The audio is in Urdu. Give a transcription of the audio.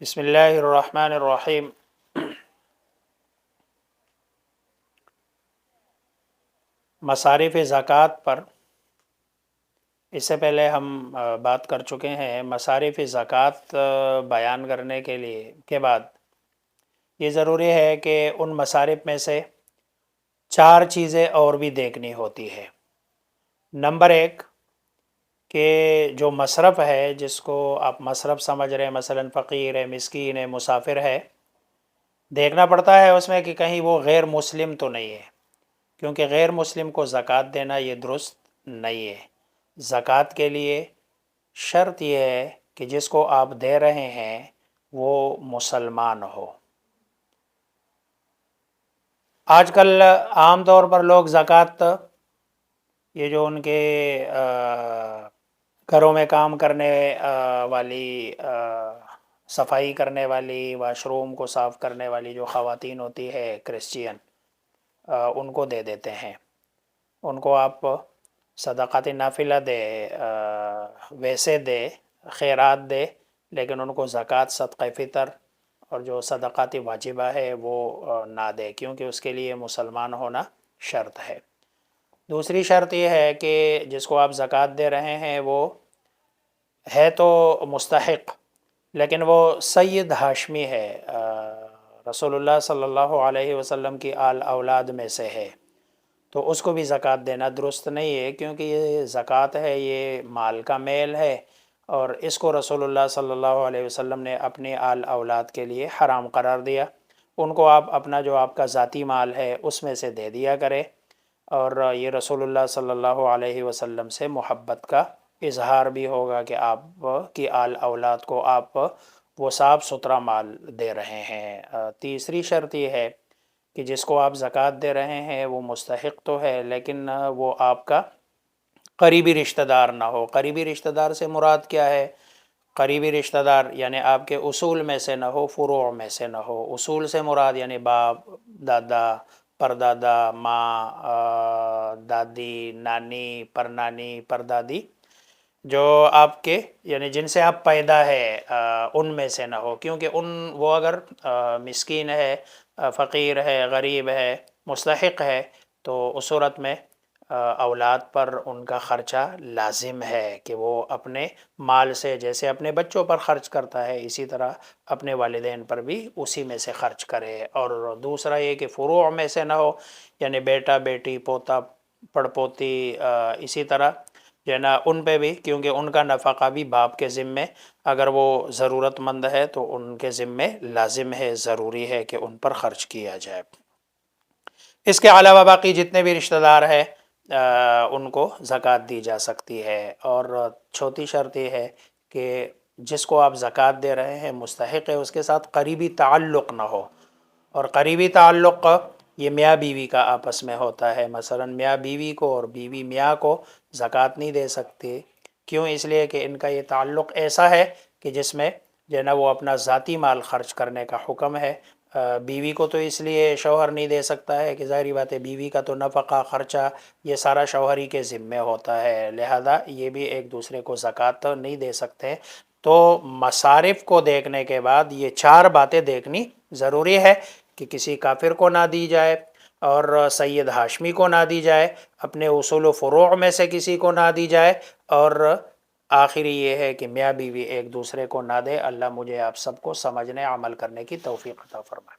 بسم اللہ الرحمن الرحیم۔ مصارف زکوٰۃ پر اس سے پہلے ہم بات کر چکے ہیں۔ مصارف زکوٰۃ بیان کرنے کے بعد یہ ضروری ہے کہ ان مصارف میں سے چار چیزیں اور بھی دیکھنی ہوتی ہے۔ نمبر ایک کہ جو مصرف ہے، جس کو آپ مصرف سمجھ رہے ہیں، مثلا فقیر ہے، مسکین ہے، مسافر ہے، دیکھنا پڑتا ہے اس میں کہ کہیں وہ غیر مسلم تو نہیں ہے، کیونکہ غیر مسلم کو زکوٰۃ دینا یہ درست نہیں ہے۔ زکوٰۃ کے لیے شرط یہ ہے کہ جس کو آپ دے رہے ہیں وہ مسلمان ہو۔ آج کل عام طور پر لوگ زکوٰۃ، یہ جو ان کے گھروں میں کام کرنے والی، صفائی کرنے والی، واش روم کو صاف کرنے والی جو خواتین ہوتی ہے کرسچین، ان کو دے دیتے ہیں۔ ان کو آپ صدقات نافلہ دے، ویسے دے، خیرات دے، لیکن ان کو زکوٰۃ، صدقہ فطر اور جو صدقات واجبہ ہے وہ نہ دے، کیونکہ اس کے لیے مسلمان ہونا شرط ہے۔ دوسری شرط یہ ہے کہ جس کو آپ زکوٰۃ دے رہے ہیں وہ ہے تو مستحق، لیکن وہ سید ہاشمی ہے، رسول اللہ صلی اللہ علیہ وسلم کی آل اولاد میں سے ہے، تو اس کو بھی زکوٰۃ دینا درست نہیں ہے، کیونکہ یہ زکوٰۃ ہے، یہ مال کا میل ہے، اور اس کو رسول اللہ صلی اللہ علیہ وسلم نے اپنی آل اولاد کے لیے حرام قرار دیا۔ ان کو آپ اپنا جو آپ کا ذاتی مال ہے اس میں سے دے دیا کرے، اور یہ رسول اللہ صلی اللہ علیہ وسلم سے محبت کا اظہار بھی ہوگا کہ آپ کی آل اولاد کو آپ وہ صاف ستھرا مال دے رہے ہیں۔ تیسری شرط یہ ہے کہ جس کو آپ زکوٰۃ دے رہے ہیں وہ مستحق تو ہے، لیکن وہ آپ کا قریبی رشتہ دار نہ ہو۔ قریبی رشتہ دار سے مراد کیا ہے؟ قریبی رشتہ دار یعنی آپ کے اصول میں سے نہ ہو، فروع میں سے نہ ہو۔ اصول سے مراد یعنی باپ، دادا، پردادا، ماں، دادی، نانی، پرنانی، پردادی، جو آپ کے یعنی جن سے آپ پیدا ہے ان میں سے نہ ہو، کیونکہ وہ اگر مسکین ہے، فقیر ہے، غریب ہے، مستحق ہے، تو اس صورت میں اولاد پر ان کا خرچہ لازم ہے کہ وہ اپنے مال سے، جیسے اپنے بچوں پر خرچ کرتا ہے اسی طرح اپنے والدین پر بھی اسی میں سے خرچ کرے۔ اور دوسرا یہ کہ فروع میں سے نہ ہو، یعنی بیٹا، بیٹی، پوتا، پڑپوتی، اسی طرح جو ہے نا ان پہ بھی، کیونکہ ان کا نفقہ بھی باپ کے ذمے، اگر وہ ضرورت مند ہے تو ان کے ذمے لازم ہے، ضروری ہے کہ ان پر خرچ کیا جائے۔ اس کے علاوہ باقی جتنے بھی رشتہ دار ہیں ان کو زکوٰۃ دی جا سکتی ہے۔ اور چوتھی شرط یہ ہے کہ جس کو آپ زکوٰۃ دے رہے ہیں مستحق ہے، اس کے ساتھ قریبی تعلق نہ ہو، اور قریبی تعلق یہ میاں بیوی کا آپس میں ہوتا ہے۔ مثلا میاں بیوی کو اور بیوی میاں کو زکوٰۃ نہیں دے سکتے، کیوں؟ اس لیے کہ ان کا یہ تعلق ایسا ہے کہ جس میں جو ہے نا وہ اپنا ذاتی مال خرچ کرنے کا حکم ہے۔ بیوی کو تو اس لیے شوہر نہیں دے سکتا ہے کہ ظاہری بات ہے بیوی کا تو نفقہ، خرچہ یہ سارا شوہر ہی کے ذمے ہوتا ہے، لہذا یہ بھی ایک دوسرے کو زکوٰۃ نہیں دے سکتے۔ تو مصارف کو دیکھنے کے بعد یہ چار باتیں دیکھنی ضروری ہے کہ کسی کافر کو نہ دی جائے، اور سید ہاشمی کو نہ دی جائے، اپنے اصول و فروع میں سے کسی کو نہ دی جائے، اور آخری یہ ہے کہ میاں بیوی ایک دوسرے کو نہ دے۔ اللہ مجھے آپ سب کو سمجھنے، عمل کرنے کی توفیق عطا فرمائے۔